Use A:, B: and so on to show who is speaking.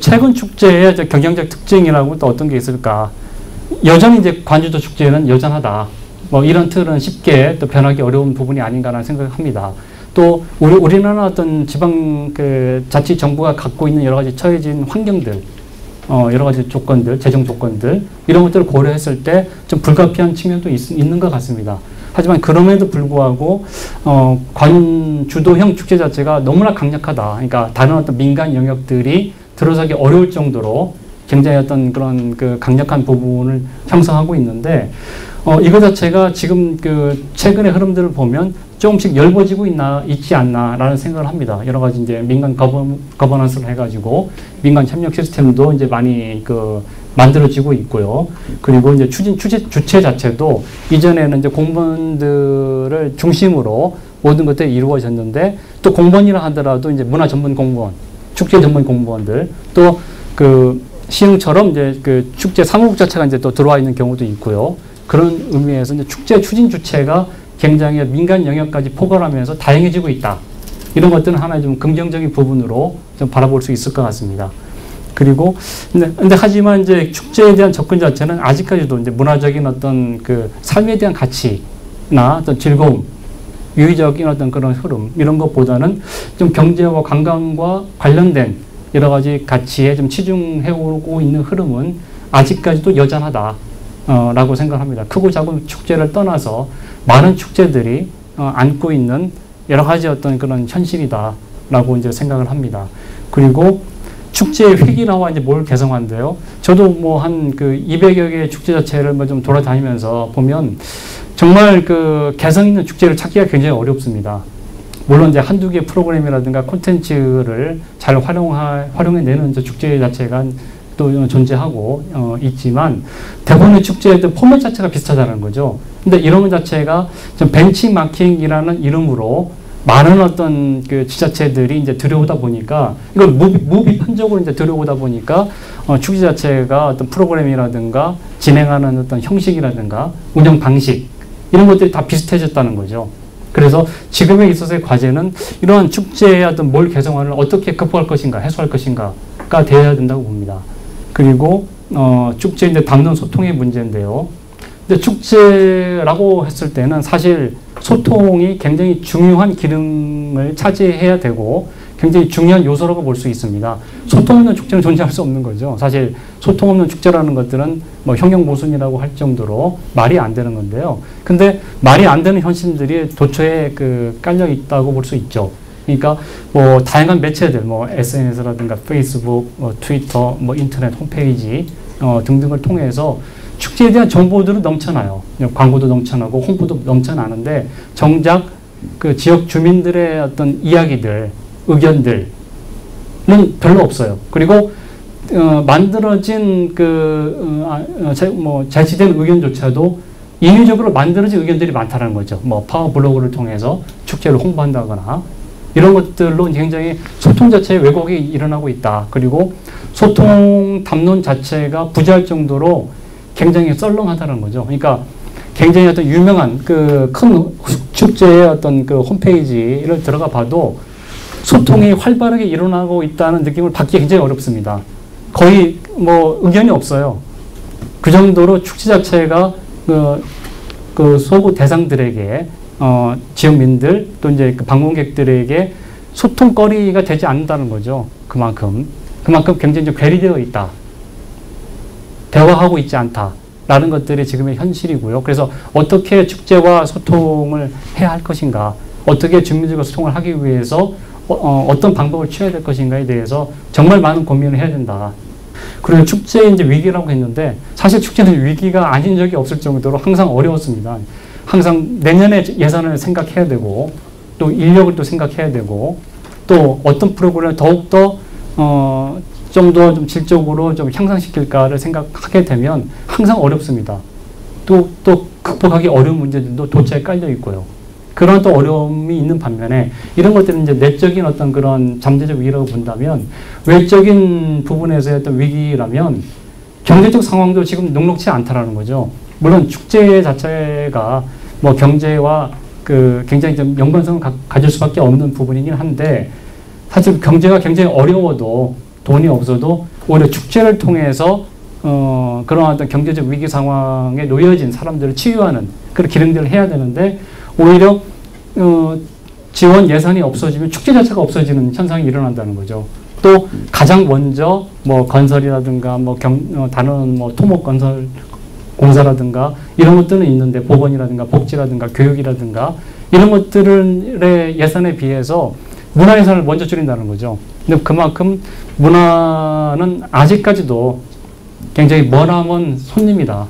A: 최근 축제의 경쟁적 특징이라고 또 어떤 게 있을까? 여전히 이제 관주도 축제는 여전하다. 뭐 이런 틀은 쉽게 또 변하기 어려운 부분이 아닌가라는 생각을 합니다. 또 우리나라 어떤 지방 그 자치 정부가 갖고 있는 여러 가지 처해진 환경들, 여러 가지 조건들, 재정 조건들 이런 것들을 고려했을 때 좀 불가피한 측면도 있는 것 같습니다. 하지만 그럼에도 불구하고 관주도형 축제 자체가 너무나 강력하다. 그러니까 다른 어떤 민간 영역들이 들어서기 어려울 정도로 굉장히 어떤 그런 그 강력한 부분을 형성하고 있는데 이거 자체가 지금 그 최근의 흐름들을 보면 조금씩 엷어지고 있지 않나라는 생각을 합니다. 여러 가지 이제 민간 거버넌스를 해가지고 민간 협력 시스템도 이제 많이 그 만들어지고 있고요. 그리고 이제 주체 자체도 이전에는 이제 공무원들을 중심으로 모든 것들이 이루어졌는데 또 공무원이라 하더라도 이제 문화 전문 공무원, 축제 전문 공무원들 또 그 시흥처럼 이제 그 축제 사무국 자체가 이제 또 들어와 있는 경우도 있고요. 그런 의미에서 이제 축제 추진 주체가 굉장히 민간 영역까지 포괄하면서 다양해지고 있다. 이런 것들은 하나의 좀 긍정적인 부분으로 좀 바라볼 수 있을 것 같습니다. 그리고 근데 하지만 이제 축제에 대한 접근 자체는 아직까지도 이제 문화적인 어떤 그 삶에 대한 가치나 어떤 즐거움, 유의적인 어떤 그런 흐름 이런 것보다는 좀 경제와 관광과 관련된 여러 가지 가치에 좀 치중해 오고 있는 흐름은 아직까지도 여전하다. 라고 생각합니다. 크고 작은 축제를 떠나서 많은 축제들이 안고 있는 여러 가지 어떤 그런 현실이다라고 이제 생각을 합니다. 그리고 축제의 획일화와 이제 뭘 개성한데요. 저도 뭐 한 그 200여 개의 축제 자체를 뭐 좀 돌아다니면서 보면 정말 그 개성 있는 축제를 찾기가 굉장히 어렵습니다. 물론 이제 한두 개 프로그램이라든가 콘텐츠를 잘 활용해내는 축제 자체가 또 존재하고 있지만 대부분의 축제의 포맷 자체가 비슷하다는 거죠. 근데 이런 것 자체가 좀 벤치마킹이라는 이름으로 많은 어떤 그 지자체들이 이제 들여오다 보니까 이걸 무비 흔적으로 이제 들여오다 보니까 축제 자체가 어떤 프로그램이라든가 진행하는 어떤 형식이라든가 운영 방식 이런 것들이 다 비슷해졌다는 거죠. 그래서 지금에 있어서의 과제는 이러한 축제의 어떤 몰 개성화를 어떻게 극복할 것인가, 해소할 것인가가 되어야 된다고 봅니다. 그리고 축제 이제 담론 소통의 문제인데요. 근데 축제라고 했을 때는 사실 소통이 굉장히 중요한 기능을 차지해야 되고 굉장히 중요한 요소라고 볼 수 있습니다. 소통 없는 축제는 존재할 수 없는 거죠. 사실 소통 없는 축제라는 것들은 뭐 형용모순이라고 할 정도로 말이 안 되는 건데요. 근데 말이 안 되는 현실들이 도처에 그 깔려 있다고 볼 수 있죠. 그러니까 뭐 다양한 매체들, 뭐 SNS라든가 페이스북, 트위터, 뭐 인터넷 홈페이지 등등을 통해서 축제에 대한 정보들은 넘쳐나요. 광고도 넘쳐나고 홍보도 넘쳐나는데 정작 그 지역 주민들의 어떤 이야기들, 의견들은 별로 없어요. 그리고 만들어진 제시된 의견조차도 인위적으로 만들어진 의견들이 많다는 거죠. 뭐 파워블로그를 통해서 축제를 홍보한다거나 이런 것들로 굉장히 소통 자체에 왜곡이 일어나고 있다. 그리고 소통 담론 자체가 부재할 정도로 굉장히 썰렁하다는 거죠. 그러니까 굉장히 어떤 유명한 그 큰 축제의 어떤 그 홈페이지를 들어가 봐도 소통이 활발하게 일어나고 있다는 느낌을 받기 굉장히 어렵습니다. 거의 뭐 의견이 없어요. 그 정도로 축제 자체가 그 소구 대상들에게 지역민들 또 이제 그 방문객들에게 소통거리가 되지 않는다는 거죠. 그만큼 굉장히 좀 괴리되어 있다. 대화하고 있지 않다라는 것들이 지금의 현실이고요. 그래서 어떻게 축제와 소통을 해야 할 것인가, 어떻게 주민들과 소통을 하기 위해서 어떤 방법을 취해야 될 것인가에 대해서 정말 많은 고민을 해야 된다. 그리고 축제의 이제 위기라고 했는데 사실 축제는 위기가 아닌 적이 없을 정도로 항상 어려웠습니다. 항상 내년에 예산을 생각해야 되고 또 인력을 또 생각해야 되고 또 어떤 프로그램을 더욱더 좀 더 좀 질적으로 좀 향상시킬까를 생각하게 되면 항상 어렵습니다. 또 극복하기 어려운 문제들도 도처에 깔려 있고요. 그런 또 어려움이 있는 반면에 이런 것들은 이제 내적인 어떤 그런 잠재적 위기라고 본다면 외적인 부분에서의 어떤 위기라면 경제적 상황도 지금 녹록치 않다라는 거죠. 물론 축제 자체가 뭐 경제와 그 굉장히 좀 연관성을 가질 수밖에 없는 부분이긴 한데 사실 경제가 굉장히 어려워도 돈이 없어도 오히려 축제를 통해서 그런 어떤 경제적 위기 상황에 놓여진 사람들을 치유하는 그런 기능들을 해야 되는데 오히려 지원 예산이 없어지면 축제 자체가 없어지는 현상이 일어난다는 거죠. 또 가장 먼저 뭐 건설이라든가 뭐 다른 뭐 토목 건설 공사라든가 이런 것들은 있는데 보건이라든가 복지라든가 교육이라든가 이런 것들의 예산에 비해서 문화 예산을 먼저 줄인다는 거죠. 근데 그만큼 문화는 아직까지도 굉장히 머나먼 손님이다.